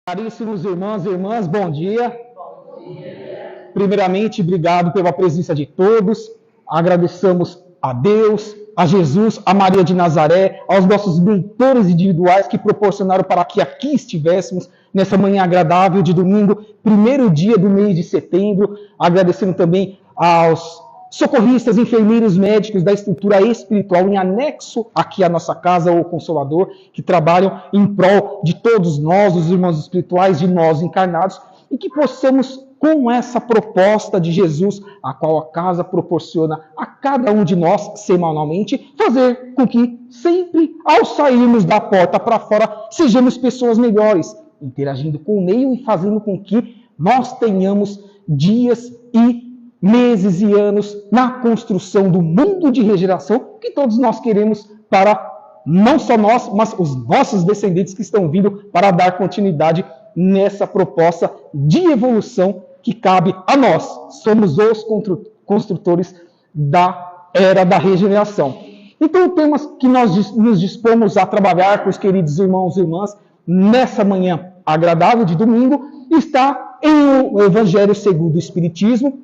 Caríssimos irmãos e irmãs, bom dia. Primeiramente, obrigado pela presença de todos. Agradecemos a Deus, a Jesus, a Maria de Nazaré, aos nossos mentores individuais que proporcionaram para que aqui estivéssemos nessa manhã agradável de domingo, primeiro dia do mês de setembro. Agradecendo também aos socorristas, enfermeiros, médicos da estrutura espiritual em anexo aqui à nossa casa, o Consolador, que trabalham em prol de todos nós, os irmãos espirituais, de nós encarnados, e que possamos, com essa proposta de Jesus, a qual a casa proporciona a cada um de nós semanalmente, fazer com que sempre, ao sairmos da porta para fora, sejamos pessoas melhores, interagindo com o meio e fazendo com que nós tenhamos dias e meses e anos na construção do mundo de regeneração que todos nós queremos para não só nós, mas os nossos descendentes que estão vindo para dar continuidade nessa proposta de evolução que cabe a nós. Somos os construtores da era da regeneração. Então, o tema que nós nos dispomos a trabalhar com os queridos irmãos e irmãs nessa manhã agradável de domingo está em o Evangelho segundo o Espiritismo.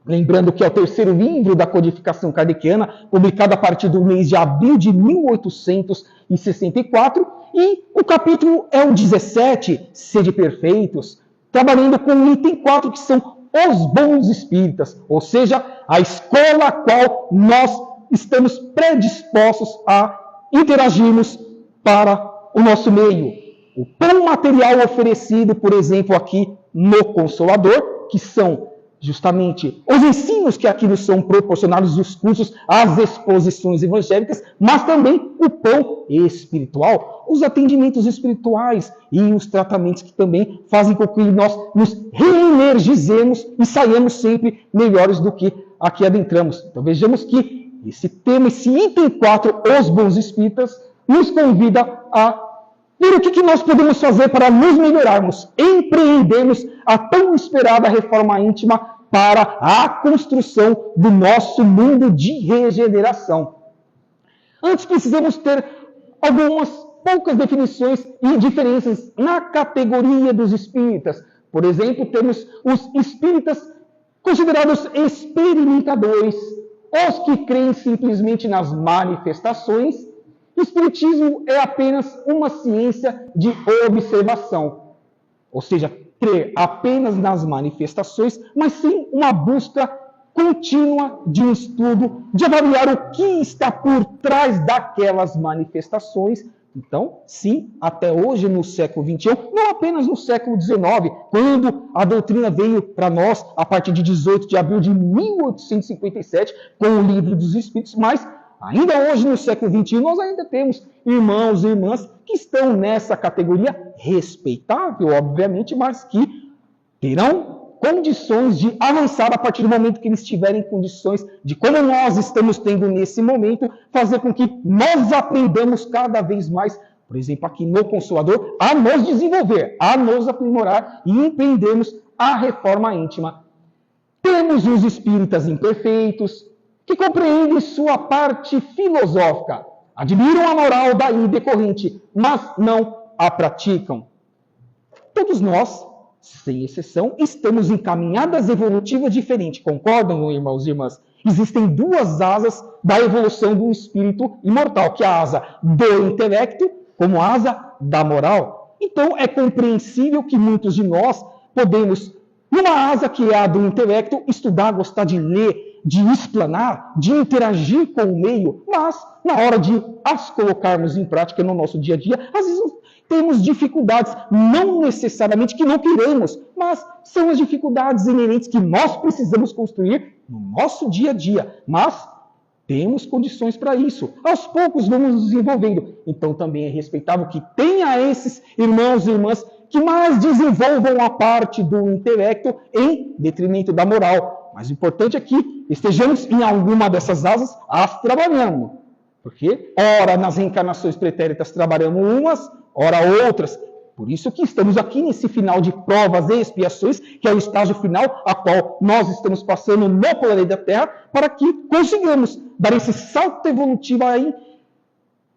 Lembrando que é o terceiro livro da codificação kardeciana, publicado a partir do mês de abril de 1864, e o capítulo é o 17, Sede Perfeitos, trabalhando com o item 4, que são os bons espíritas, ou seja, a escola a qual nós estamos predispostos a interagirmos para o nosso meio. O pão material oferecido, por exemplo, aqui no Consolador, que são justamente os ensinos que aqui nos são proporcionados, os cursos, as exposições evangélicas, mas também o pão espiritual, os atendimentos espirituais e os tratamentos que também fazem com que nós nos reenergizemos e saiamos sempre melhores do que aqui adentramos. Então vejamos que esse tema, esse item 4, os bons espíritas, nos convida a ver o que nós podemos fazer para nos melhorarmos, empreendermos a tão esperada reforma íntima para a construção do nosso mundo de regeneração. Antes, precisamos ter algumas poucas definições e diferenças na categoria dos espíritas. Por exemplo, temos os espíritas considerados experimentadores, os que creem simplesmente nas manifestações. O espiritismo é apenas uma ciência de observação, ou seja, crer apenas nas manifestações, mas sim uma busca contínua de um estudo, de avaliar o que está por trás daquelas manifestações. Então, sim, até hoje no século XXI, não apenas no século XIX, quando a doutrina veio para nós a partir de 18 de abril de 1857, com o Livro dos Espíritos, mas ainda hoje, no século XXI, nós ainda temos irmãos e irmãs que estão nessa categoria respeitável, obviamente, mas que terão condições de avançar a partir do momento que eles tiverem condições de, como nós estamos tendo nesse momento, fazer com que nós aprendamos cada vez mais, por exemplo, aqui no Consolador, a nos desenvolver, a nos aprimorar e empreendermos a reforma íntima. Temos os espíritas imperfeitos, que compreendem sua parte filosófica, admiram a moral daí decorrente, mas não a praticam. Todos nós, sem exceção, estamos em caminhadas evolutivas diferentes. Concordam, irmãos e irmãs? Existem duas asas da evolução do espírito imortal, que é a asa do intelecto, como a asa da moral. Então, é compreensível que muitos de nós podemos, numa asa que é a do intelecto, estudar, gostar de ler, de explanar, de interagir com o meio, mas na hora de as colocarmos em prática no nosso dia a dia, às vezes temos dificuldades, não necessariamente que não queremos, mas são as dificuldades inerentes que nós precisamos construir no nosso dia a dia, mas temos condições para isso. Aos poucos vamos nos desenvolvendo. Então também é respeitável que tenha esses irmãos e irmãs que mais desenvolvam a parte do intelecto em detrimento da moral. Mas o importante é que estejamos em alguma dessas asas as trabalhando. Porque, ora, nas reencarnações pretéritas trabalhamos umas, ora outras. Por isso que estamos aqui nesse final de provas e expiações, que é o estágio final a qual nós estamos passando no planeta Terra, para que consigamos dar esse salto evolutivo em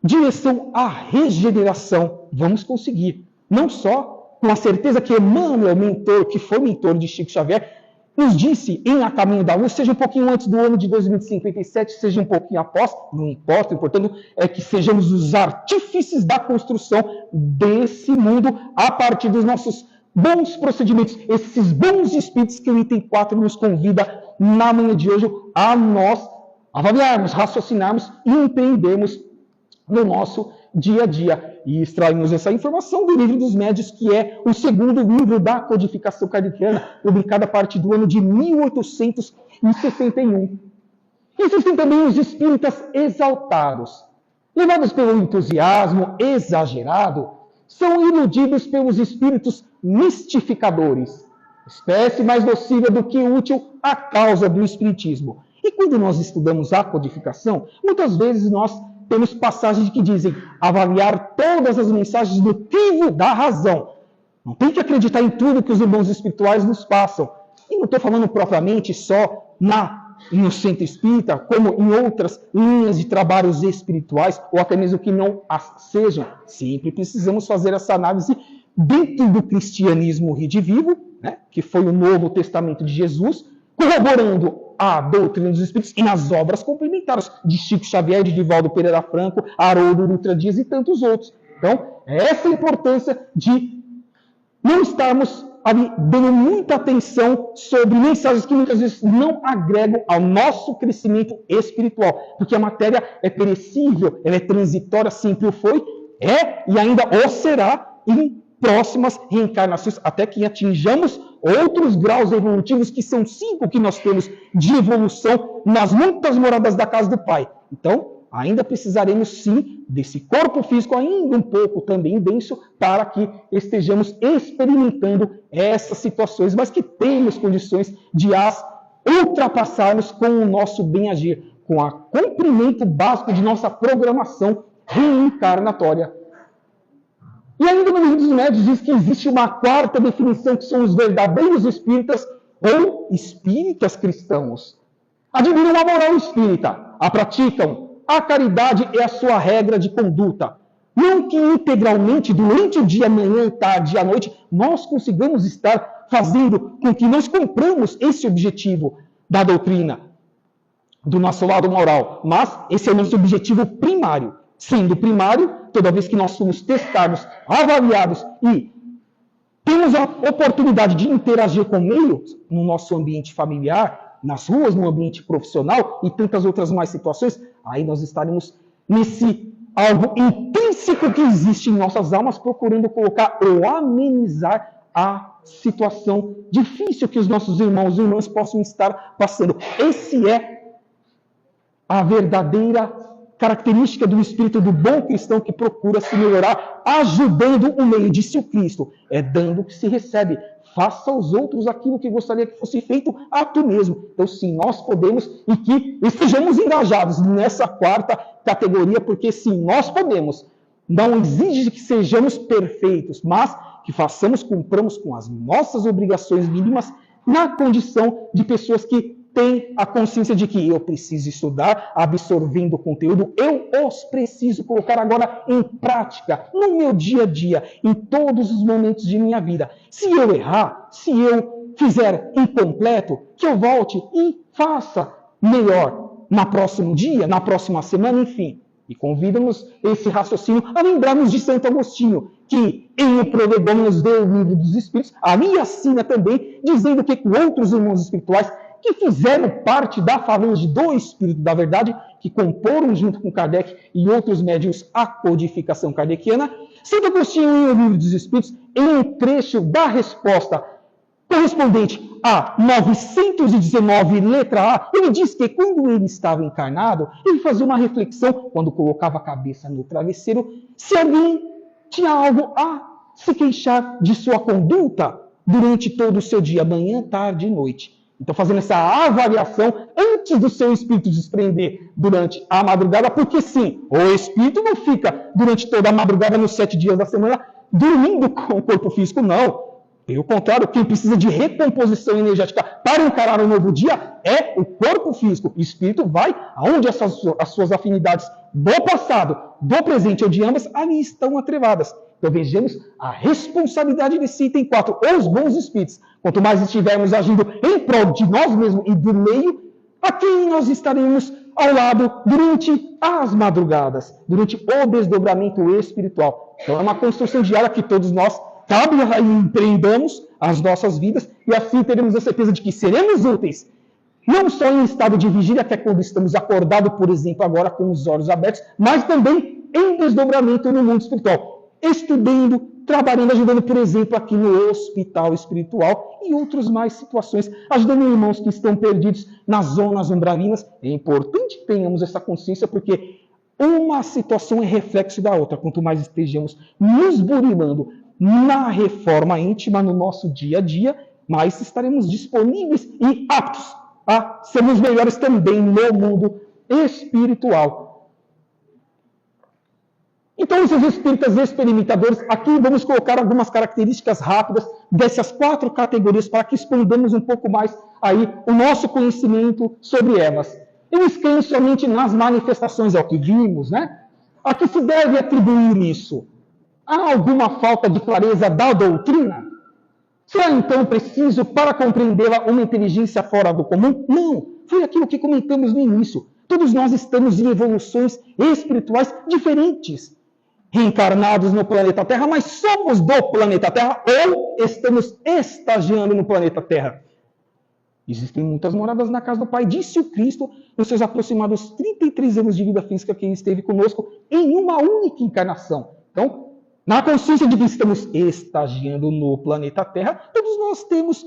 direção à regeneração. Vamos conseguir. Não só com a certeza que Emmanuel, mentor, que foi mentor de Chico Xavier, nos disse em A Caminho da Luz, seja um pouquinho antes do ano de 2057, seja um pouquinho após, não importa, o importante é que sejamos os artífices da construção desse mundo a partir dos nossos bons procedimentos, esses bons espíritos que o item 4 nos convida na manhã de hoje a nós avaliarmos, raciocinarmos e empreendermos no nosso dia a dia. E extraímos essa informação do Livro dos Médiuns, que é o segundo livro da codificação kardeciana, publicado a partir do ano de 1861. Existem também os espíritas exaltados. Levados pelo entusiasmo exagerado, são iludidos pelos espíritos mistificadores, espécie mais nociva do que útil à causa do espiritismo. E quando nós estudamos a codificação, muitas vezes nós temos passagens que dizem avaliar todas as mensagens do crivo da razão. Não tem que acreditar em tudo que os irmãos espirituais nos passam. E não estou falando propriamente só no centro espírita, como em outras linhas de trabalhos espirituais, ou até mesmo que não sejam. Sempre precisamos fazer essa análise dentro do cristianismo redivivo, né, que foi o Novo Testamento de Jesus, corroborando a doutrina dos Espíritos e nas obras complementares de Chico Xavier, de Divaldo Pereira Franco, Haroldo Dutra Dias e tantos outros. Então, essa é a importância de não estarmos ali dando muita atenção sobre mensagens que muitas vezes não agregam ao nosso crescimento espiritual, porque a matéria é perecível, ela é transitória, sempre o foi, e ainda o será em próximas reencarnações, até que atinjamos outros graus evolutivos, que são 5 que nós temos de evolução nas muitas moradas da casa do Pai. Então, ainda precisaremos sim desse corpo físico ainda um pouco também denso, para que estejamos experimentando essas situações, mas que temos condições de as ultrapassarmos com o nosso bem-agir, com o cumprimento básico de nossa programação reencarnatória. E ainda no Livro dos Médiuns diz que existe uma quarta definição, que são os verdadeiros espíritas ou espíritas cristãos. Admiram a moral espírita, a praticam, a caridade é a sua regra de conduta. Não que integralmente, durante o dia, manhã, tarde e à noite, nós consigamos estar fazendo com que nós cumpramos esse objetivo da doutrina, do nosso lado moral. Mas esse é o nosso objetivo primário. Sendo primário, toda vez que nós somos testados, avaliados e temos a oportunidade de interagir com o meio, no nosso ambiente familiar, nas ruas, no ambiente profissional e tantas outras mais situações, aí nós estaremos nesse algo intrínseco que existe em nossas almas, procurando colocar ou amenizar a situação difícil que os nossos irmãos e irmãs possam estar passando. Esse é a verdadeira característica do espírito do bom cristão, que procura se melhorar, ajudando o meio. Disse o Cristo, é dando que se recebe. Faça aos outros aquilo que gostaria que fosse feito a tu mesmo. Então, sim, nós podemos, e que estejamos engajados nessa quarta categoria, porque sim, nós podemos. Não exige que sejamos perfeitos, mas que façamos, cumpramos com as nossas obrigações mínimas, na condição de pessoas que tem a consciência de que eu preciso estudar, absorvendo o conteúdo, eu os preciso colocar agora em prática, no meu dia a dia, em todos os momentos de minha vida. Se eu errar, se eu fizer incompleto, que eu volte e faça melhor no próximo dia, na próxima semana, enfim. E convida-nos esse raciocínio a lembrarmos de Santo Agostinho, que em O Prolegômenos do Livro dos Espíritos, ali assina também, dizendo que com outros irmãos espirituais que fizeram parte da falange do Espírito da Verdade, que comporam junto com Kardec e outros médiuns a codificação kardeciana, Santo Agostinho, em O Livro dos Espíritos, em um trecho da resposta correspondente a 919, letra A, ele diz que quando ele estava encarnado, ele fazia uma reflexão, quando colocava a cabeça no travesseiro, se alguém tinha algo a se queixar de sua conduta durante todo o seu dia, manhã, tarde e noite. Então, fazendo essa avaliação antes do seu espírito desprender durante a madrugada, porque sim, o espírito não fica durante toda a madrugada, nos 7 dias da semana, dormindo com o corpo físico, não. Pelo contrário, quem precisa de recomposição energética para encarar um novo dia é o corpo físico. O espírito vai aonde as suas afinidades do passado, do presente ou de ambas, ali estão atrevadas. Então vejamos a responsabilidade desse item 4, os bons espíritos. Quanto mais estivermos agindo em prol de nós mesmos e do meio, a quem nós estaremos ao lado durante as madrugadas, durante o desdobramento espiritual. Então é uma construção diária que todos nós cabe empreendamos as nossas vidas e assim teremos a certeza de que seremos úteis, não só em estado de vigília, que é quando estamos acordados, por exemplo, agora com os olhos abertos, mas também em desdobramento no mundo espiritual, estudando, trabalhando, ajudando, por exemplo, aqui no hospital espiritual e outras mais situações, ajudando irmãos que estão perdidos nas zonas umbralinas. É importante que tenhamos essa consciência, porque uma situação é reflexo da outra. Quanto mais estejamos nos burilando na reforma íntima, no nosso dia a dia, mais estaremos disponíveis e aptos a sermos melhores também no mundo espiritual. Então, esses espíritas experimentadores, aqui vamos colocar algumas características rápidas dessas 4 categorias para que expandamos um pouco mais aí o nosso conhecimento sobre elas. Eles creem somente nas manifestações, é o que vimos, né? A que se deve atribuir isso? Há alguma falta de clareza da doutrina? Será então preciso, para compreendê-la, uma inteligência fora do comum? Não, foi aquilo que comentamos no início. Todos nós estamos em evoluções espirituais diferentes, reencarnados no planeta Terra, mas somos do planeta Terra ou estamos estagiando no planeta Terra. Existem muitas moradas na casa do Pai, disse o Cristo nos seus aproximados 33 anos de vida física que ele esteve conosco em uma única encarnação. Então, na consciência de que estamos estagiando no planeta Terra, todos nós temos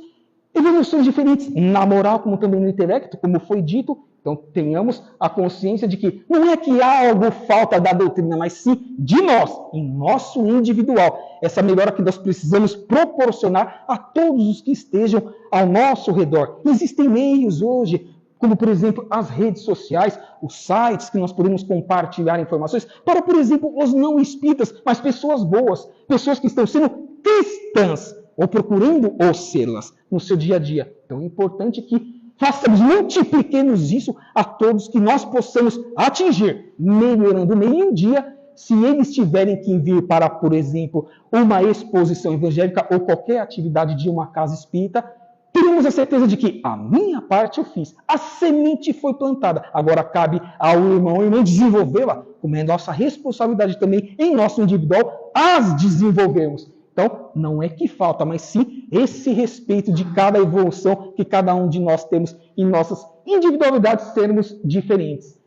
evoluções diferentes na moral, como também no intelecto, como foi dito. Então, tenhamos a consciência de que não é que há algo falta da doutrina, mas sim de nós, em nosso individual. Essa melhora que nós precisamos proporcionar a todos os que estejam ao nosso redor. Existem meios hoje, como, por exemplo, as redes sociais, os sites que nós podemos compartilhar informações para, por exemplo, os não espíritas, mas pessoas boas, pessoas que estão sendo cristãs ou procurando ou sê-las no seu dia a dia. Então, é importante que façamos, multipliquemos isso a todos que nós possamos atingir, melhorando meio um dia, se eles tiverem que vir para, por exemplo, uma exposição evangélica ou qualquer atividade de uma casa espírita, teremos a certeza de que a minha parte eu fiz, a semente foi plantada. Agora cabe ao irmão ou irmã desenvolvê-la, como é nossa responsabilidade também em nosso individual, as desenvolvermos. Então, não é que falta, mas sim esse respeito de cada evolução que cada um de nós temos em nossas individualidades, sermos diferentes.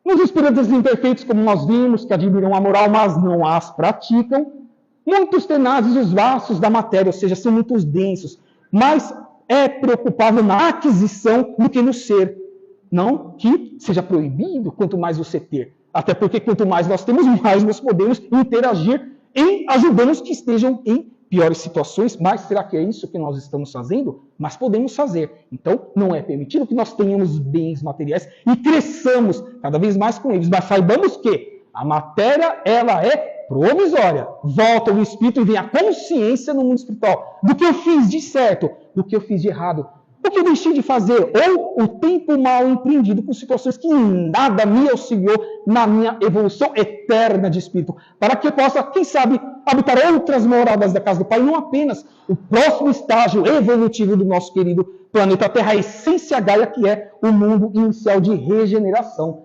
Nos espíritos imperfeitos, como nós vimos, que admiram a moral, mas não as praticam, muitos tenazes os laços da matéria, ou seja, são muito densos, mas é preocupável na aquisição do que no ser. Não que seja proibido quanto mais você ter. Até porque quanto mais nós temos, mais nós podemos interagir em ajudando os que estejam em piores situações. Mas será que é isso que nós estamos fazendo? Mas podemos fazer. Então, não é permitido que nós tenhamos bens materiais e cresçamos cada vez mais com eles. Mas saibamos que a matéria, ela é provisória. Volta o espírito e vem a consciência no mundo espiritual. Do que eu fiz de certo, do que eu fiz de errado. O que eu deixei de fazer, ou o tempo mal empreendido com situações que nada me auxiliou na minha evolução eterna de espírito, para que eu possa, quem sabe, habitar outras moradas da casa do Pai, não apenas o próximo estágio evolutivo do nosso querido planeta Terra, a essência Gaia, que é o mundo inicial de regeneração.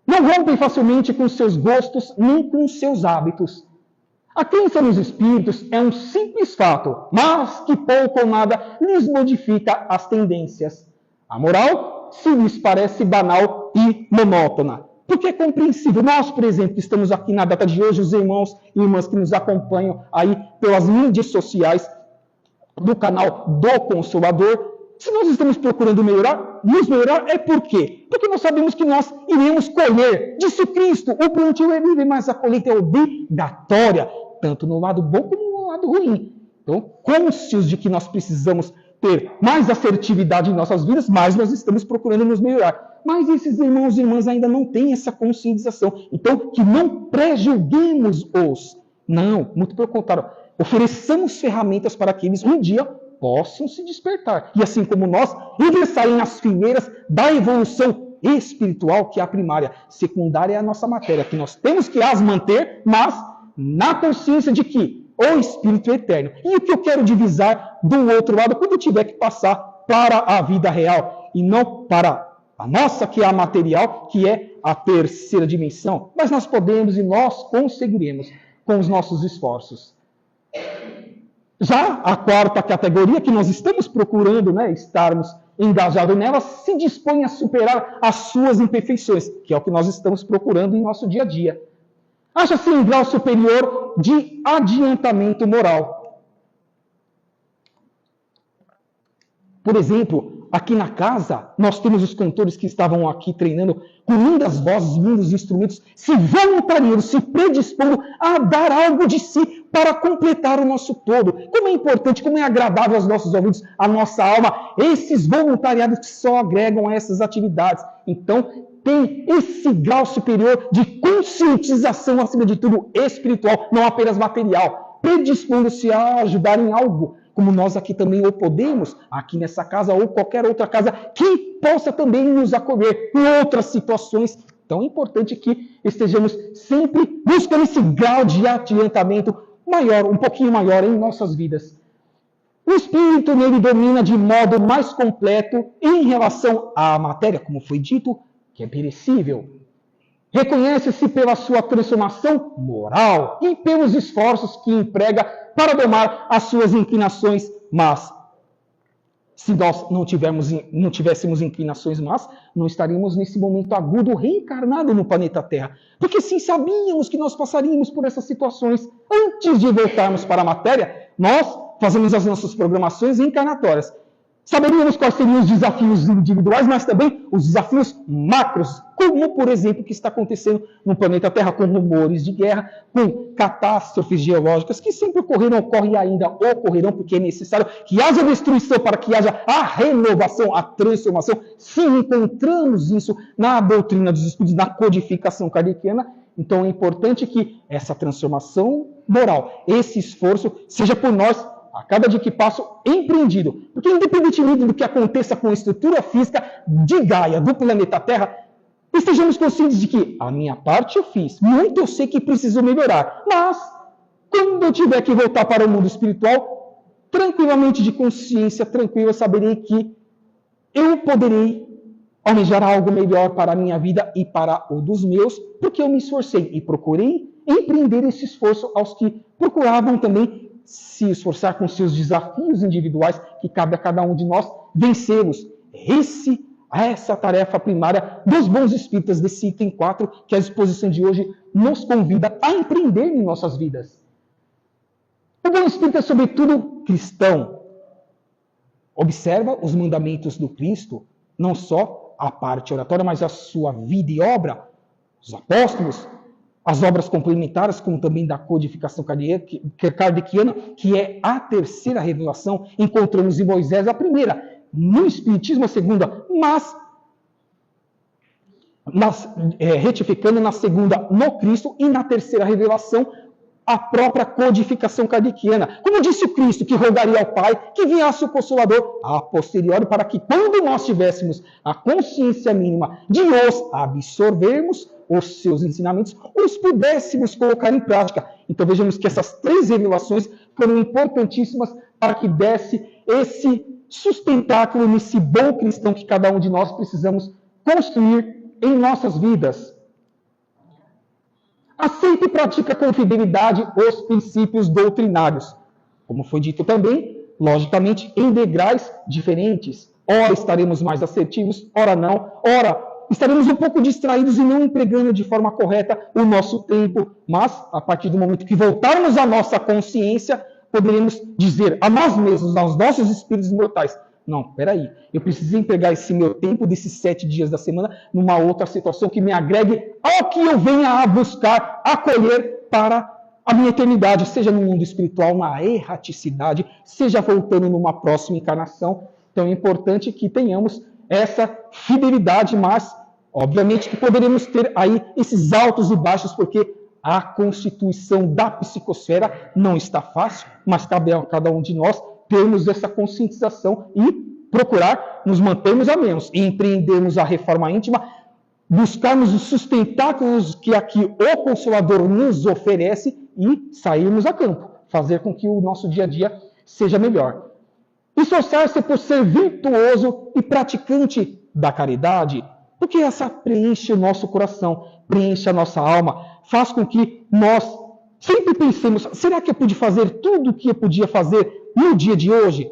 Não rompem facilmente com seus gostos, nem com seus hábitos. A crença nos espíritos é um simples fato, mas que pouco ou nada lhes modifica as tendências. A moral se lhes parece banal e monótona. Porque é compreensível. Nós, por exemplo, que estamos aqui na data de hoje, os irmãos e irmãs que nos acompanham aí pelas mídias sociais do canal do Consolador, se nós estamos procurando melhorar, nos melhorar é por quê? Porque nós sabemos que nós iremos colher, disse Cristo, o plantio é livre, mas a colheita é obrigatória, tanto no lado bom como no lado ruim. Então, cônscios de que nós precisamos ter mais assertividade em nossas vidas, mais nós estamos procurando nos melhorar. Mas esses irmãos e irmãs ainda não têm essa conscientização. Então, que não prejulguemos-os. Não, muito pelo contrário. Ofereçamos ferramentas para que eles um dia possam se despertar. E assim como nós, ingressarem nas fileiras da evolução espiritual, que é a primária. Secundária é a nossa matéria, que nós temos que as manter, mas na consciência de que o Espírito é eterno. E o que eu quero divisar do outro lado quando eu tiver que passar para a vida real e não para a nossa, que é a material, que é a terceira dimensão. Mas nós podemos e nós conseguiremos com os nossos esforços. Já a quarta categoria, que nós estamos procurando, estarmos engajados nela, se dispõe a superar as suas imperfeições, que é o que nós estamos procurando em nosso dia a dia. Acha-se um grau superior de adiantamento moral. Por exemplo, aqui na casa, nós temos os cantores que estavam aqui treinando com lindas vozes, lindos instrumentos, se voluntariando, se predispondo a dar algo de si para completar o nosso todo. Como é importante, como é agradável aos nossos ouvidos, à nossa alma, esses voluntariados que só agregam a essas atividades. Então, tem esse grau superior de conscientização, acima de tudo, espiritual, não apenas material, predispondo-se a ajudar em algo, como nós aqui também ou podemos, aqui nessa casa ou qualquer outra casa, que possa também nos acolher em outras situações. Então é importante que estejamos sempre buscando esse grau de adiantamento maior, um pouquinho maior em nossas vidas. O Espírito nele domina de modo mais completo em relação à matéria, como foi dito, que é perecível. Reconhece-se pela sua transformação moral e pelos esforços que emprega para domar as suas inclinações más. Se nós não tivéssemos inclinações más, não estaríamos nesse momento agudo reencarnado no planeta Terra. Porque sim, sabíamos que nós passaríamos por essas situações. Antes de voltarmos para a matéria, nós fazemos as nossas programações encarnatórias. Saberíamos quais seriam os desafios individuais, mas também os desafios macros, como, por exemplo, o que está acontecendo no planeta Terra, com rumores de guerra, com catástrofes geológicas que sempre ocorreram, ocorrem e ainda ocorrerão, porque é necessário que haja destruição para que haja a renovação, a transformação. Se encontramos isso na doutrina dos espíritos, na codificação kardeciana, então é importante que essa transformação moral, esse esforço, seja por nós, a cada dia que passo, empreendido. Porque independentemente do que aconteça com a estrutura física de Gaia, do planeta Terra, estejamos conscientes de que a minha parte eu fiz. Muito eu sei que preciso melhorar. Mas, quando eu tiver que voltar para o mundo espiritual, tranquilamente de consciência, tranquilo, eu saberei que eu poderei almejar algo melhor para a minha vida e para o dos meus, porque eu me esforcei e procurei empreender esse esforço aos que procuravam também se esforçar com seus desafios individuais, que cabe a cada um de nós vencê-los. Essa tarefa primária dos bons espíritas desse item 4, que a exposição de hoje nos convida a empreender em nossas vidas. O bom espírita é, sobretudo, cristão. Observa os mandamentos do Cristo, não só a parte oratória, mas a sua vida e obra, os apóstolos, as obras complementares, como também da codificação kardeciana, que é a terceira revelação, encontramos em Moisés a primeira, no Espiritismo a segunda, mas retificando na segunda no Cristo e na terceira revelação a própria codificação kardeciana. Como disse o Cristo, que rogaria ao Pai que viesse o Consolador a posteriori, para que quando nós tivéssemos a consciência mínima de os absorvermos, os seus ensinamentos, os pudéssemos colocar em prática. Então vejamos que essas três revelações foram importantíssimas para que desse esse sustentáculo nesse bom cristão que cada um de nós precisamos construir em nossas vidas. Aceita e pratica com fidelidade os princípios doutrinários. Como foi dito também, logicamente, em degraus diferentes. Ora estaremos mais assertivos, ora não, ora estaremos um pouco distraídos e não empregando de forma correta o nosso tempo, mas a partir do momento que voltarmos à nossa consciência, poderemos dizer a nós mesmos, aos nossos espíritos mortais, não, peraí, eu preciso empregar esse meu tempo desses 7 dias da semana numa outra situação que me agregue ao que eu venha a buscar, acolher para a minha eternidade, seja no mundo espiritual, na erraticidade, seja voltando numa próxima encarnação. Então é importante que tenhamos essa fidelidade, mas obviamente que poderemos ter aí esses altos e baixos, porque a constituição da psicosfera não está fácil, mas cabe a cada um de nós termos essa conscientização e procurar nos mantermos a menos, e empreendermos a reforma íntima, buscarmos os sustentáculos que aqui o Consolador nos oferece e sairmos a campo, fazer com que o nosso dia a dia seja melhor. Esforçar-se por ser virtuoso e praticante da caridade, porque essa preenche o nosso coração, preenche a nossa alma, faz com que nós sempre pensemos, será que eu pude fazer tudo o que eu podia fazer no dia de hoje?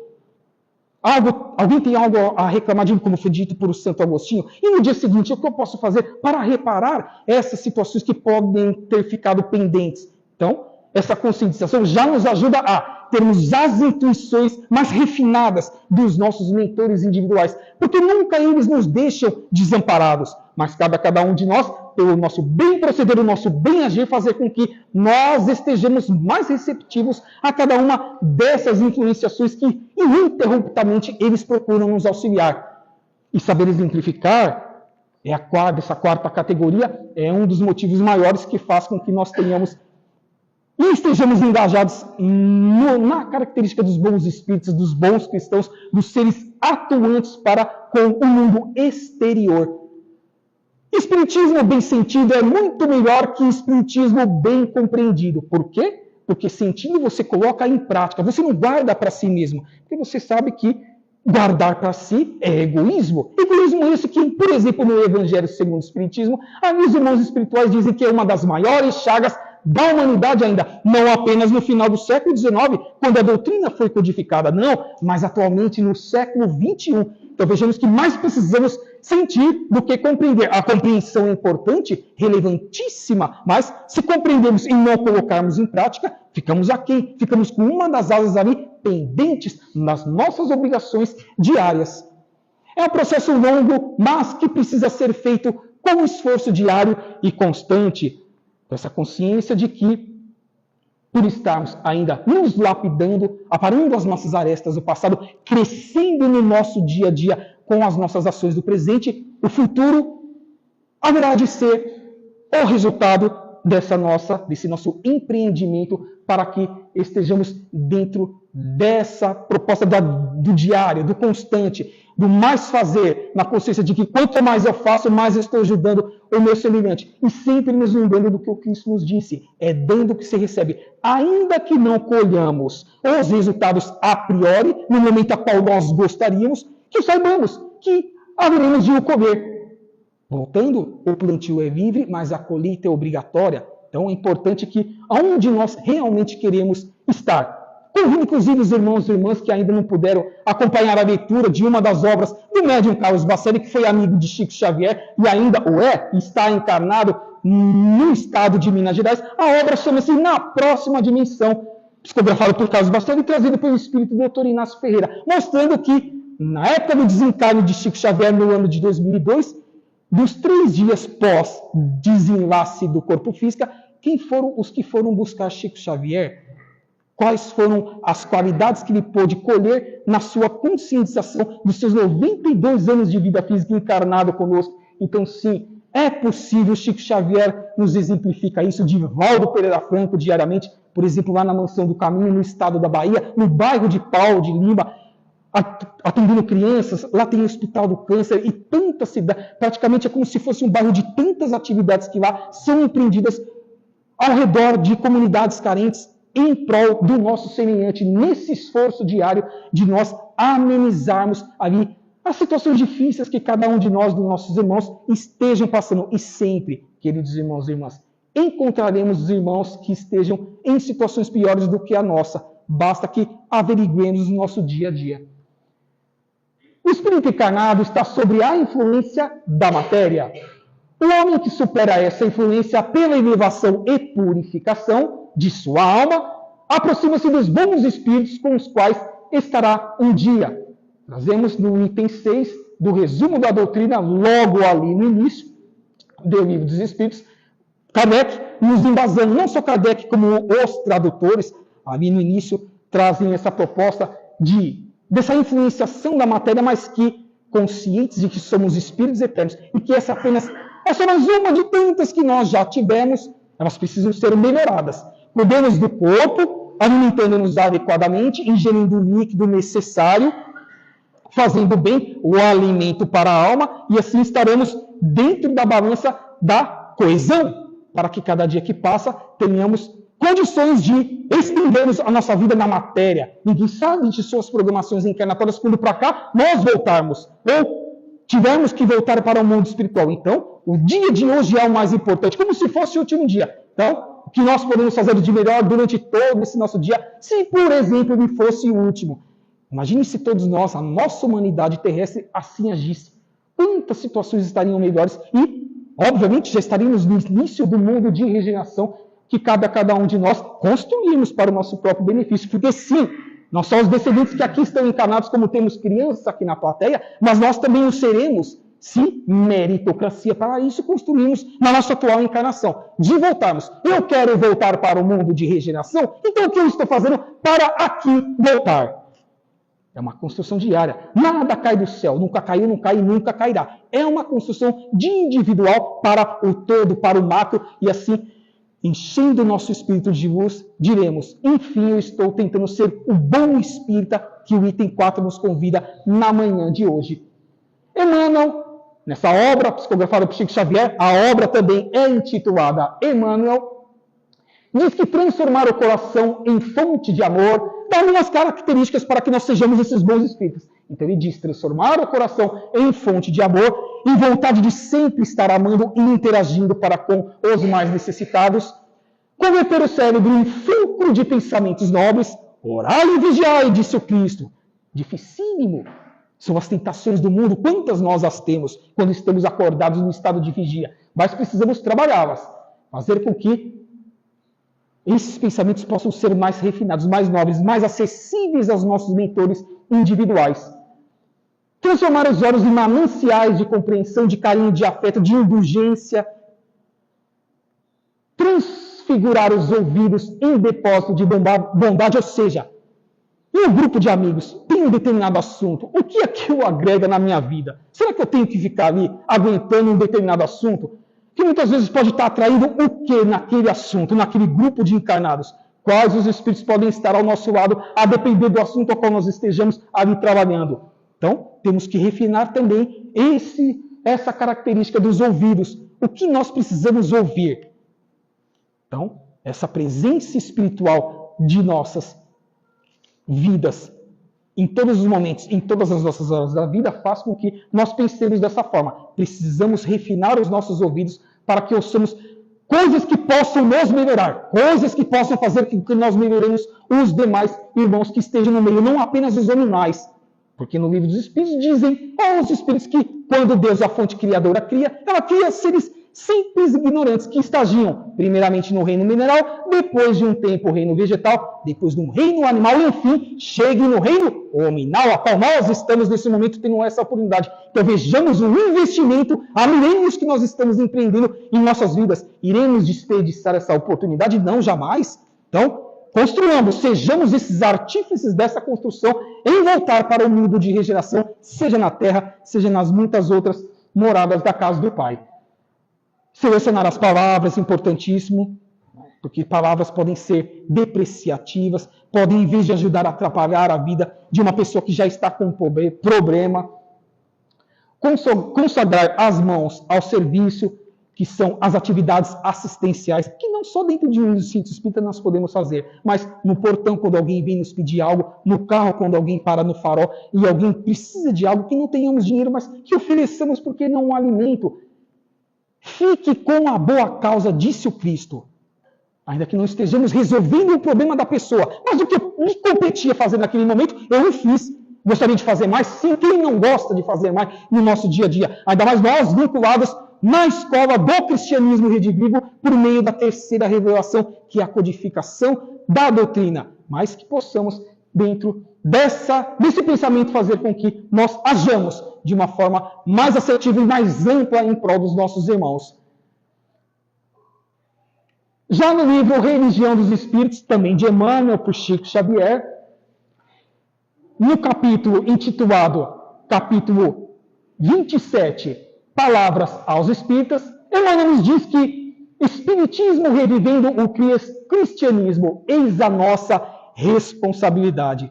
Alguém tem algo a reclamar de mim, como foi dito por Santo Agostinho? E no dia seguinte, o que eu posso fazer para reparar essas situações que podem ter ficado pendentes? Então, essa conscientização já nos ajuda a termos as intuições mais refinadas dos nossos mentores individuais, porque nunca eles nos deixam desamparados, mas cabe a cada um de nós, pelo nosso bem proceder, o nosso bem agir, fazer com que nós estejamos mais receptivos a cada uma dessas influenciações que ininterruptamente eles procuram nos auxiliar. E saber exemplificar essa quarta categoria é um dos motivos maiores que faz com que nós tenhamos e estejamos engajados na característica dos bons espíritos, dos bons cristãos, dos seres atuantes para com o mundo exterior. Espiritismo bem sentido é muito melhor que espiritismo bem compreendido. Por quê? Porque sentindo você coloca em prática, você não guarda para si mesmo, porque você sabe que guardar para si é egoísmo. Egoísmo esse que, por exemplo, no Evangelho segundo o Espiritismo, os irmãos espirituais dizem que é uma das maiores chagas da humanidade ainda, não apenas no final do século XIX, quando a doutrina foi codificada, não, mas atualmente no século XXI. Então vejamos que mais precisamos sentir do que compreender. A compreensão é importante, relevantíssima, mas se compreendermos e não colocarmos em prática, ficamos aquém, ficamos com uma das asas ali pendentes nas nossas obrigações diárias. É um processo longo, mas que precisa ser feito com esforço diário e constante. Essa consciência de que, por estarmos ainda nos lapidando, aparando as nossas arestas do passado, crescendo no nosso dia a dia com as nossas ações do presente, o futuro haverá de ser o resultado desse nosso empreendimento para que estejamos dentro dessa proposta do diário, do constante, do mais fazer, na consciência de que quanto mais eu faço, mais eu estou ajudando o meu semelhante. E sempre nos lembrando do que o Cristo nos disse, é dando que se recebe. Ainda que não colhamos os resultados a priori, no momento a qual nós gostaríamos, que saibamos que haveremos de o colher. Voltando, o plantio é livre, mas a colheita é obrigatória. Então é importante que aonde nós realmente queremos estar. Convido, inclusive, os irmãos e irmãs que ainda não puderam acompanhar a leitura de uma das obras do médium Carlos Bacelli, que foi amigo de Chico Xavier e ainda o é, está encarnado no estado de Minas Gerais. A obra chama-se Na Próxima Dimensão, psicografada por Carlos Bacelli e trazida pelo espírito do Dr. Inácio Ferreira, mostrando que, na época do desencarne de Chico Xavier, no ano de 2002, dos 3 dias pós-desenlace do corpo físico, quem foram os que foram buscar Chico Xavier? Quais foram as qualidades que ele pôde colher na sua conscientização dos seus 92 anos de vida física encarnado conosco? Então, sim, é possível. Chico Xavier nos exemplifica isso. Divaldo Pereira Franco, diariamente, por exemplo, lá na Mansão do Caminho, no estado da Bahia, no bairro de Pau de Lima, atendendo crianças. Lá tem o Hospital do Câncer e tantas cidades. Praticamente é como se fosse um bairro de tantas atividades que lá são empreendidas ao redor de comunidades carentes, em prol do nosso semelhante, nesse esforço diário de nós amenizarmos ali as situações difíceis que cada um de nós, dos nossos irmãos, estejam passando. E sempre, queridos irmãos e irmãs, encontraremos os irmãos que estejam em situações piores do que a nossa. Basta que averiguemos o nosso dia a dia. O espírito encarnado está sob a influência da matéria. O homem que supera essa influência pela elevação e purificação de sua alma, aproxima-se dos bons espíritos com os quais estará um dia. Trazemos no item 6 do resumo da doutrina, logo ali no início do Livro dos Espíritos, Kardec nos embasando, não só Kardec como os tradutores, ali no início, trazem essa proposta dessa influenciação da matéria, mas que conscientes de que somos espíritos eternos e que essa é só mais uma de tantas que nós já tivemos, elas precisam ser melhoradas. Cuidemos do corpo, alimentando-nos adequadamente, ingerindo o líquido necessário, fazendo bem o alimento para a alma, e assim estaremos dentro da balança da coesão, para que cada dia que passa tenhamos condições de estendermos a nossa vida na matéria. Ninguém sabe de suas programações encarnatórias quando para cá nós voltarmos. Ou tivermos que voltar para o mundo espiritual. Então, o dia de hoje é o mais importante, como se fosse o último dia. Então, o que nós podemos fazer de melhor durante todo esse nosso dia, se, por exemplo, ele fosse o último. Imagine se todos nós, a nossa humanidade terrestre, assim agisse. Quantas situações estariam melhores e, obviamente, já estaríamos no início do mundo de regeneração que cabe a cada um de nós construirmos para o nosso próprio benefício. Porque sim, não só os descendentes que aqui estão encarnados, como temos crianças aqui na plateia, mas nós também o seremos, se meritocracia para isso construímos na nossa atual encarnação. De voltarmos. Eu quero voltar para o mundo de regeneração, então o que eu estou fazendo para aqui voltar? É uma construção diária. Nada cai do céu. Nunca caiu, não cai e nunca cairá. É uma construção de individual para o todo, para o macro. E assim, enchendo o nosso espírito de luz, diremos, enfim, eu estou tentando ser o bom espírita que o item 4 nos convida na manhã de hoje. Emmanuel, nessa obra psicografada por Chico Xavier, a obra também é intitulada Emmanuel, diz que transformar o coração em fonte de amor dá algumas características para que nós sejamos esses bons espíritos. Então ele diz transformar o coração em fonte de amor e vontade de sempre estar amando e interagindo para com os mais necessitados. Converter o cérebro em fulcro de pensamentos nobres. Orai e vigiai, disse o Cristo. Dificílimo. São as tentações do mundo. Quantas nós as temos quando estamos acordados no estado de vigia? Mas precisamos trabalhá-las. Fazer com que esses pensamentos possam ser mais refinados, mais nobres, mais acessíveis aos nossos mentores individuais. Transformar os olhos em mananciais de compreensão, de carinho, de afeto, de indulgência. Transfigurar os ouvidos em depósito de bondade, ou seja, em um grupo de amigos, tem um determinado assunto. O que aquilo agrega na minha vida? Será que eu tenho que ficar ali aguentando um determinado assunto? Que muitas vezes pode estar atraindo o que naquele assunto, naquele grupo de encarnados? Quais os espíritos podem estar ao nosso lado, a depender do assunto ao qual nós estejamos ali trabalhando? Então, temos que refinar também essa característica dos ouvidos. O que nós precisamos ouvir? Então, essa presença espiritual de nossas vidas, em todos os momentos, em todas as nossas horas da vida, faz com que nós pensemos dessa forma. Precisamos refinar os nossos ouvidos para que ouçamos coisas que possam nos melhorar, coisas que possam fazer com que nós melhoremos os demais irmãos que estejam no meio, não apenas os animais. Porque no livro dos Espíritos dizem os Espíritos que quando Deus, a fonte criadora, cria, ela cria seres simples e ignorantes que estagiam primeiramente no reino mineral, depois de um tempo o reino vegetal, depois no reino animal, e enfim, chegue no reino hominal, a qual nós estamos nesse momento tendo essa oportunidade. Então vejamos o investimento há milênios que nós estamos empreendendo em nossas vidas. Iremos desperdiçar essa oportunidade? Não, jamais. Então, construamos, sejamos esses artífices dessa construção em voltar para o mundo de regeneração, seja na Terra, seja nas muitas outras moradas da casa do Pai. Selecionar as palavras, importantíssimo, porque palavras podem ser depreciativas, podem, em vez de ajudar a atrapalhar a vida de uma pessoa que já está com um problema. Consagrar as mãos ao serviço, que são as atividades assistenciais, que não só dentro de um centro espírita nós podemos fazer, mas no portão, quando alguém vem nos pedir algo, no carro, quando alguém para no farol e alguém precisa de algo, que não tenhamos dinheiro, mas que ofereçamos porque não há alimento. Fique com a boa causa, disse o Cristo. Ainda que não estejamos resolvendo o problema da pessoa, mas o que me competia fazer naquele momento, eu o fiz. Gostaria de fazer mais? Sim, quem não gosta de fazer mais no nosso dia a dia? Ainda mais nós vinculados na escola do cristianismo redivivo por meio da terceira revelação, que é a codificação da doutrina. Mas que possamos, dentro desse pensamento, fazer com que nós hajamos de uma forma mais assertiva e mais ampla em prol dos nossos irmãos. Já no livro Religião dos Espíritos, também de Emmanuel, por Chico Xavier, no capítulo intitulado, capítulo 27, Palavras aos Espíritas, Emmanuel nos diz que Espiritismo revivendo o cristianismo, eis a nossa responsabilidade.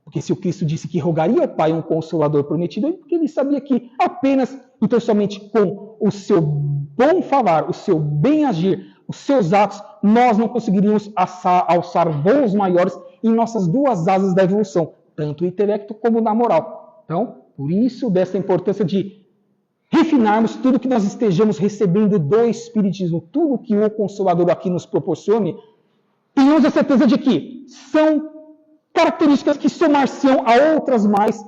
Porque se o Cristo disse que rogaria ao Pai um Consolador prometido, é porque ele sabia que apenas, então somente com o seu bom falar, o seu bem agir, os seus atos, nós não conseguiríamos alçar voos maiores em nossas duas asas da evolução, tanto o intelecto como na moral. Então, por isso, dessa importância de refinarmos tudo que nós estejamos recebendo do Espiritismo, tudo que o Consolador aqui nos proporcione, tenhamos a certeza de que são características que somar-se-ão a outras mais,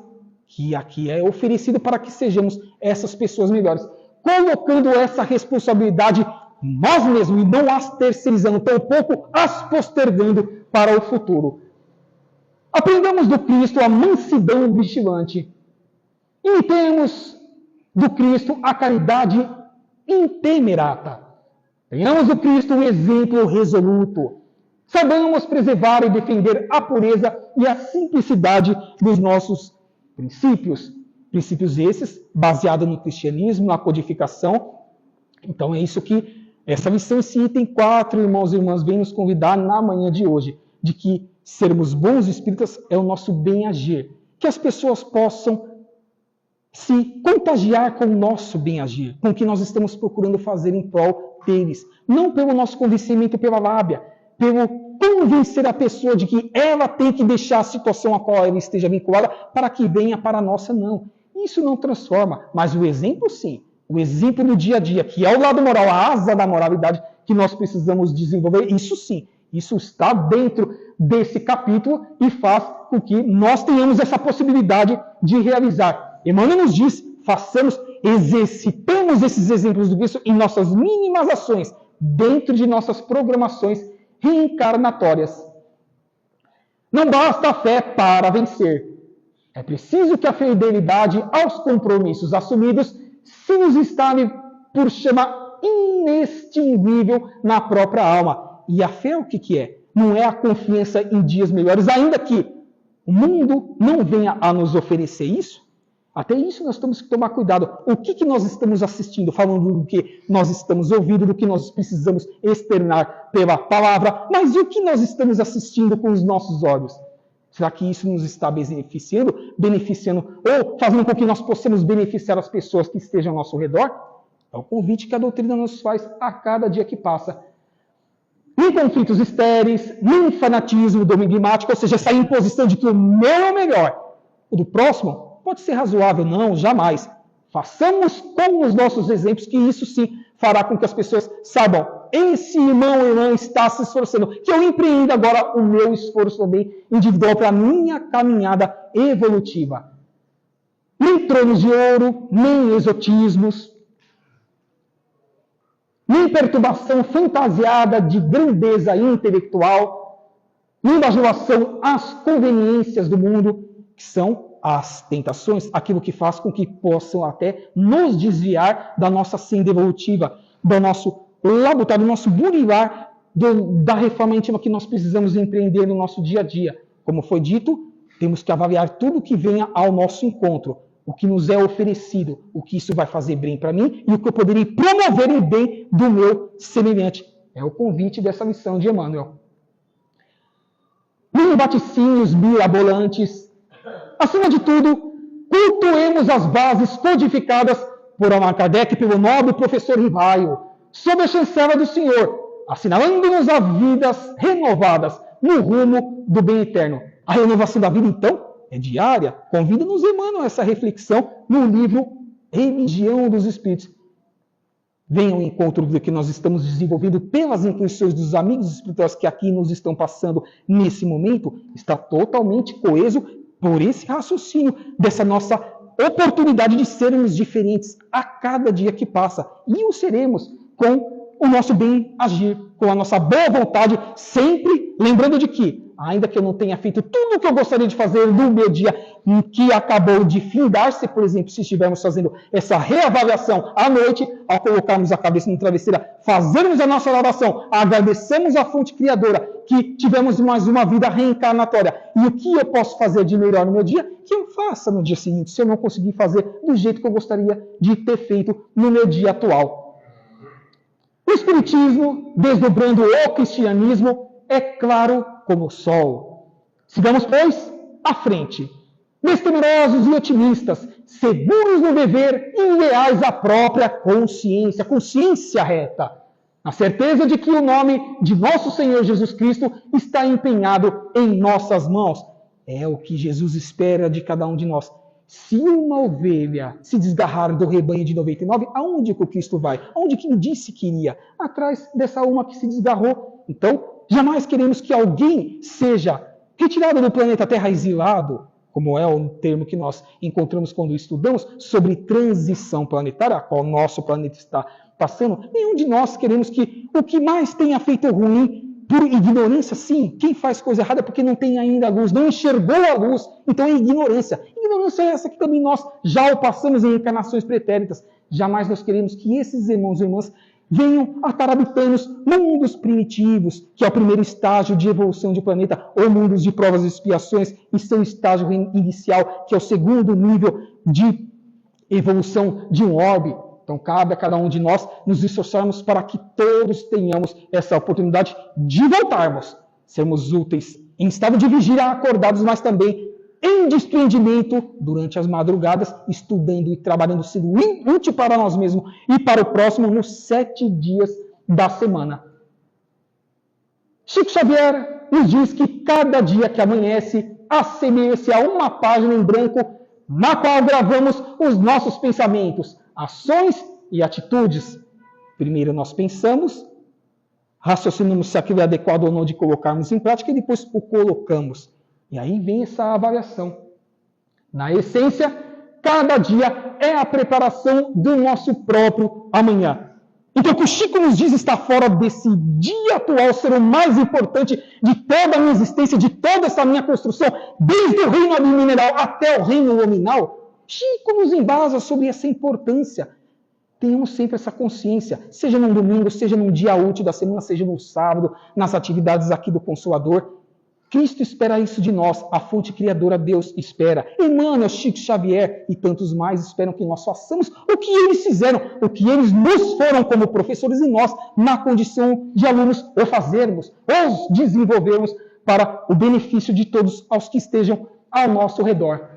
que aqui é oferecido para que sejamos essas pessoas melhores, colocando essa responsabilidade nós mesmos e não as terceirizando, tampouco as postergando para o futuro. Aprendamos do Cristo a mansidão vigilante. Imitemos do Cristo a caridade intemerata. Tenhamos do Cristo um exemplo resoluto. Saibamos preservar e defender a pureza e a simplicidade dos nossos princípios. Princípios esses baseados no cristianismo, na codificação. Então é isso que essa lição, esse item 4, irmãos e irmãs, vem nos convidar na manhã de hoje, de que sermos bons espíritas é o nosso bem-agir. Que as pessoas possam se contagiar com o nosso bem-agir, com o que nós estamos procurando fazer em prol deles. Não pelo nosso convencimento pela lábia, pelo convencer a pessoa de que ela tem que deixar a situação a qual ela esteja vinculada para que venha para a nossa, não. Isso não transforma, mas o exemplo sim. O exemplo no dia a dia, que é o lado moral, a asa da moralidade que nós precisamos desenvolver, isso sim, isso está dentro desse capítulo e faz com que nós tenhamos essa possibilidade de realizar. Emmanuel nos diz, exercitemos esses exemplos do Cristo em nossas mínimas ações, dentro de nossas programações reencarnatórias. Não basta a fé para vencer. É preciso que a fidelidade aos compromissos assumidos se nos instale por chama inextinguível na própria alma. E a fé o que é? Não é a confiança em dias melhores, ainda que o mundo não venha a nos oferecer isso. Até isso nós temos que tomar cuidado. O que nós estamos assistindo, falando do que nós estamos ouvindo, do que nós precisamos externar pela palavra, mas o que nós estamos assistindo com os nossos olhos? Será que isso nos está beneficiando ou fazendo com que nós possamos beneficiar as pessoas que estejam ao nosso redor? É o convite que a doutrina nos faz a cada dia que passa. Nem conflitos estéreis, nem fanatismo dogmático, ou seja, essa imposição de que o meu é o melhor, o do próximo pode ser razoável, não, jamais. Façamos com os nossos exemplos, que isso sim fará com que as pessoas saibam, esse irmão ou irmã está se esforçando, que eu empreenda agora o meu esforço também individual para a minha caminhada evolutiva. Nem tronos de ouro, nem exotismos, nem perturbação fantasiada de grandeza intelectual, nem bajulação às conveniências do mundo, que são as tentações, aquilo que faz com que possam até nos desviar da nossa senda evolutiva, do nosso labutar, do nosso burilar, da reforma íntima que nós precisamos empreender no nosso dia a dia. Como foi dito, temos que avaliar tudo que venha ao nosso encontro, o que nos é oferecido, o que isso vai fazer bem para mim e o que eu poderia promover em bem do meu semelhante. É o convite dessa lição de Emmanuel. Nem vaticínios mirabolantes. Acima de tudo, cultuemos as bases codificadas por Allan Kardec e pelo nobre professor Rivaio, sob a chancela do Senhor, assinalando-nos a vidas renovadas no rumo do bem eterno. A renovação da vida, então, é diária. Convida-nos Emmanuel a essa reflexão no livro Religião dos Espíritos. Venha ao encontro do que nós estamos desenvolvendo pelas intuições dos amigos espirituais que aqui nos estão passando nesse momento, está totalmente coeso por esse raciocínio dessa nossa oportunidade de sermos diferentes a cada dia que passa. E o seremos com o nosso bem agir, com a nossa boa vontade, sempre lembrando de que, ainda que eu não tenha feito tudo o que eu gostaria de fazer no meu dia, que acabou de findar-se, por exemplo, se estivermos fazendo essa reavaliação à noite, ao colocarmos a cabeça no travesseiro, fazermos a nossa oração, agradecemos a fonte criadora, que tivemos mais uma vida reencarnatória. E o que eu posso fazer de melhor no meu dia, que eu faça no dia seguinte, se eu não conseguir fazer do jeito que eu gostaria de ter feito no meu dia atual. O Espiritismo, desdobrando o cristianismo, é claro como o sol. Sigamos, pois, à frente, destemerosos e otimistas, seguros no dever e leais à própria consciência reta. Na certeza de que o nome de nosso Senhor Jesus Cristo está empenhado em nossas mãos. É o que Jesus espera de cada um de nós. Se uma ovelha se desgarrar do rebanho de 99, aonde que o Cristo vai? Aonde que ele disse que iria? Atrás dessa uma que se desgarrou. Então, jamais queremos que alguém seja retirado do planeta Terra, exilado, como é o termo que nós encontramos quando estudamos sobre transição planetária, a qual nosso planeta está passando. Nenhum de nós queremos que o que mais tenha feito ruim por ignorância, sim. Quem faz coisa errada é porque não tem ainda a luz, não enxergou a luz. Então é ignorância. Ignorância é essa que também nós já o passamos em encarnações pretéritas. Jamais nós queremos que esses irmãos e irmãs venham a estar habitando mundos primitivos, que é o primeiro estágio de evolução de planeta, ou mundos de provas e expiações, e seu estágio inicial, que é o segundo nível de evolução de um orbe. Então, cabe a cada um de nós nos esforçarmos para que todos tenhamos essa oportunidade de voltarmos, sermos úteis em estado de vigília, acordados, mas também em desprendimento durante as madrugadas, estudando e trabalhando, sendo útil para nós mesmos e para o próximo nos 7 dias da semana. Chico Xavier nos diz que cada dia que amanhece assemelha-se a uma página em branco na qual gravamos os nossos pensamentos, ações e atitudes. Primeiro nós pensamos, raciocinamos se aquilo é adequado ou não de colocarmos em prática e depois o colocamos. E aí vem essa avaliação. Na essência, cada dia é a preparação do nosso próprio amanhã. Então, o que o Chico nos diz está fora desse dia atual ser o mais importante de toda a minha existência, de toda essa minha construção, desde o reino mineral até o reino nominal. Chico nos embasa sobre essa importância. Tenhamos sempre essa consciência, seja num domingo, seja num dia útil da semana, seja no sábado, nas atividades aqui do Consolador. Cristo espera isso de nós, a fonte criadora Deus espera. Emmanuel, Chico Xavier e tantos mais esperam que nós façamos o que eles fizeram, o que eles nos foram como professores e nós, na condição de alunos, o fazermos, os desenvolvermos para o benefício de todos aos que estejam ao nosso redor.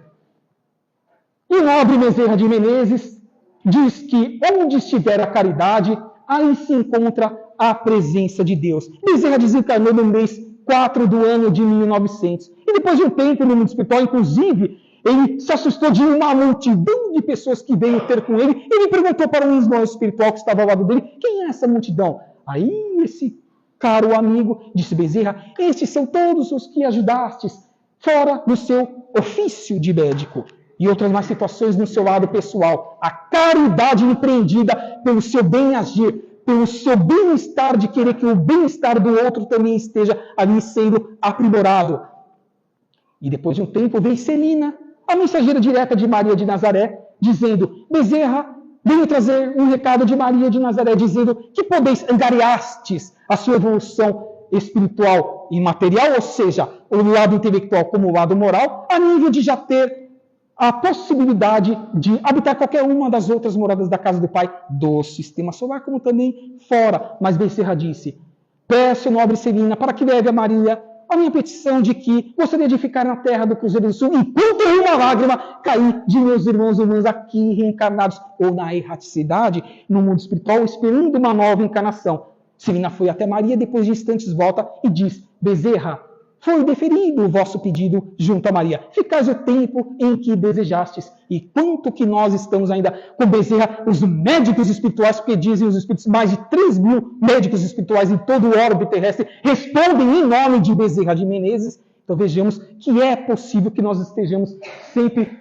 E o nobre Bezerra de Menezes diz que onde estiver a caridade, aí se encontra a presença de Deus. Bezerra desencarnou no mês 4 do ano de 1900. E depois de um tempo no mundo espiritual, inclusive, ele se assustou de uma multidão de pessoas que veio ter com ele. Ele perguntou para um irmão espiritual que estava ao lado dele, quem é essa multidão? Aí esse caro amigo disse, Bezerra, estes são todos os que ajudastes, fora do seu ofício de médico. E outras mais situações no seu lado pessoal. A caridade empreendida pelo seu bem agir, pelo seu bem-estar, de querer que o bem-estar do outro também esteja ali sendo aprimorado. E depois de um tempo veio Celina, a mensageira direta de Maria de Nazaré, dizendo, Bezerra, venho trazer um recado de Maria de Nazaré, dizendo que podeis angariastes a sua evolução espiritual e material, ou seja, o lado intelectual como o lado moral, a nível de já ter a possibilidade de habitar qualquer uma das outras moradas da casa do Pai do sistema solar, como também fora. Mas Bezerra disse, peço, nobre Celina, para que leve a Maria a minha petição de que gostaria de ficar na terra do Cruzeiro do Sul, enquanto uma lágrima cair de meus irmãos e irmãs aqui reencarnados, ou na erraticidade, no mundo espiritual, esperando uma nova encarnação. Celina foi até Maria, depois de instantes volta e diz, Bezerra, foi deferido o vosso pedido junto a Maria. Ficais o tempo em que desejastes. E quanto que nós estamos ainda com Bezerra, os médicos espirituais, porque dizem os espíritos, mais de 3.000 médicos espirituais em todo o orbe terrestre, respondem em nome de Bezerra de Menezes. Então vejamos que é possível que nós estejamos sempre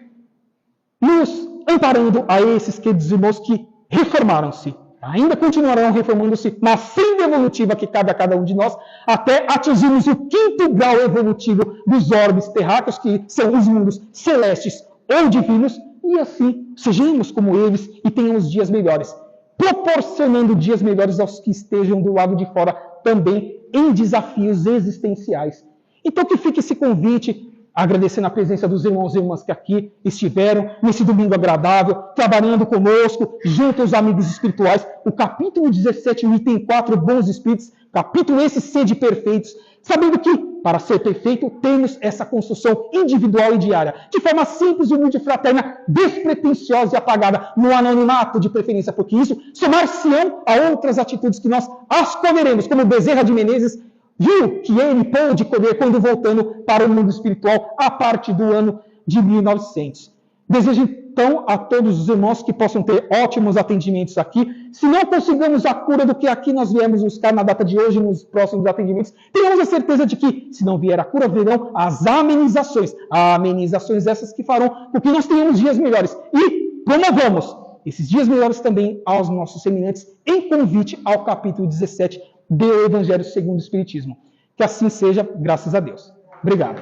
nos amparando a esses queridos irmãos que reformaram-se. Ainda continuarão reformando-se na senda evolutiva que cabe a cada um de nós, até atingirmos o 5º grau evolutivo dos orbes terráqueos, que são os mundos celestes ou divinos, e assim sejamos como eles e tenhamos dias melhores, proporcionando dias melhores aos que estejam do lado de fora, também em desafios existenciais. Então que fique esse convite, agradecendo a presença dos irmãos e irmãs que aqui estiveram nesse domingo agradável, trabalhando conosco, junto aos amigos espirituais. O capítulo 17, o item 4, Bons Espíritos, capítulo esse, Sede Perfeitos, sabendo que para ser perfeito, temos essa construção individual e diária, de forma simples, humilde, fraterna, despretensiosa e apagada, no anonimato de preferência, porque isso somar-se-ão a outras atitudes que nós escolheremos, como Bezerra de Menezes viu que ele pôde colher quando voltando para o mundo espiritual a partir do ano de 1900. Desejo então a todos os irmãos que possam ter ótimos atendimentos aqui. Se não conseguimos a cura do que aqui nós viemos buscar na data de hoje, nos próximos atendimentos, tenhamos a certeza de que, se não vier a cura, virão as amenizações. Amenizações essas que farão com que nós tenhamos dias melhores. E promovamos esses dias melhores também aos nossos seminantes em convite ao capítulo 17 do Evangelho segundo o Espiritismo. Que assim seja, graças a Deus. Obrigado.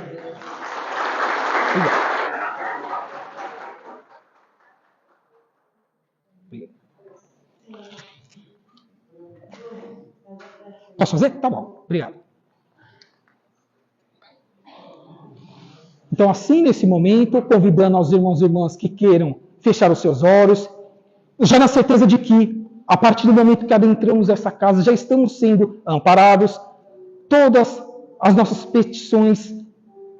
Obrigado. Posso fazer? Tá bom. Obrigado. Então, assim, nesse momento, convidando aos irmãos e irmãs que queiram fechar os seus olhos, já na certeza de que, a partir do momento que adentramos essa casa, já estamos sendo amparados, todas as nossas petições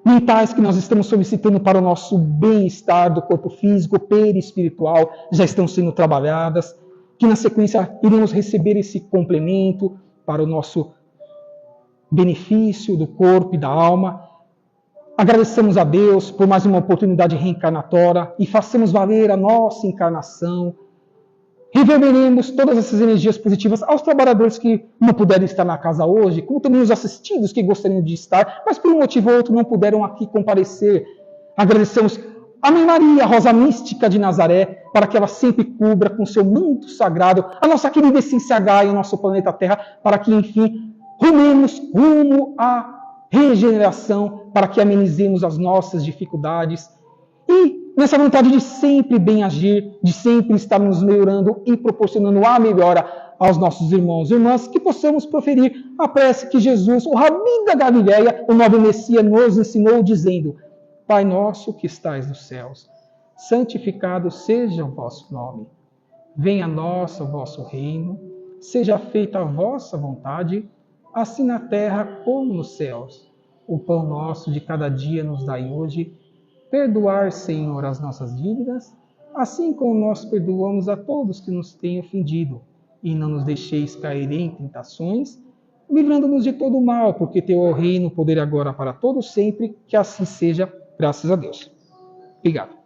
mentais que nós estamos solicitando para o nosso bem-estar do corpo físico, perispiritual, já estão sendo trabalhadas, que na sequência iremos receber esse complemento para o nosso benefício do corpo e da alma. Agradecemos a Deus por mais uma oportunidade reencarnatória e façamos valer a nossa encarnação. Reverberemos todas essas energias positivas aos trabalhadores que não puderam estar na casa hoje, como também os assistidos que gostariam de estar, mas por um motivo ou outro não puderam aqui comparecer. Agradecemos a Mãe Maria, a Rosa Mística de Nazaré, para que ela sempre cubra com seu manto sagrado a nossa querida essência Gaia, o nosso planeta Terra, para que, enfim, rumemos rumo à regeneração, para que amenizemos as nossas dificuldades e nessa vontade de sempre bem agir, de sempre estar nos melhorando e proporcionando a melhora aos nossos irmãos e irmãs, que possamos proferir a prece que Jesus, o Rabi da Galileia, o novo Messias, nos ensinou, dizendo: Pai nosso que estais nos céus, santificado seja o vosso nome. Venha a nós o vosso reino, seja feita a vossa vontade, assim na terra como nos céus. O pão nosso de cada dia nos dai hoje. Perdoar, Senhor, as nossas dívidas, assim como nós perdoamos a todos que nos têm ofendido. E não nos deixeis cair em tentações, livrando-nos de todo o mal, porque teu é o reino, o poder agora para todos sempre, que assim seja, graças a Deus. Obrigado.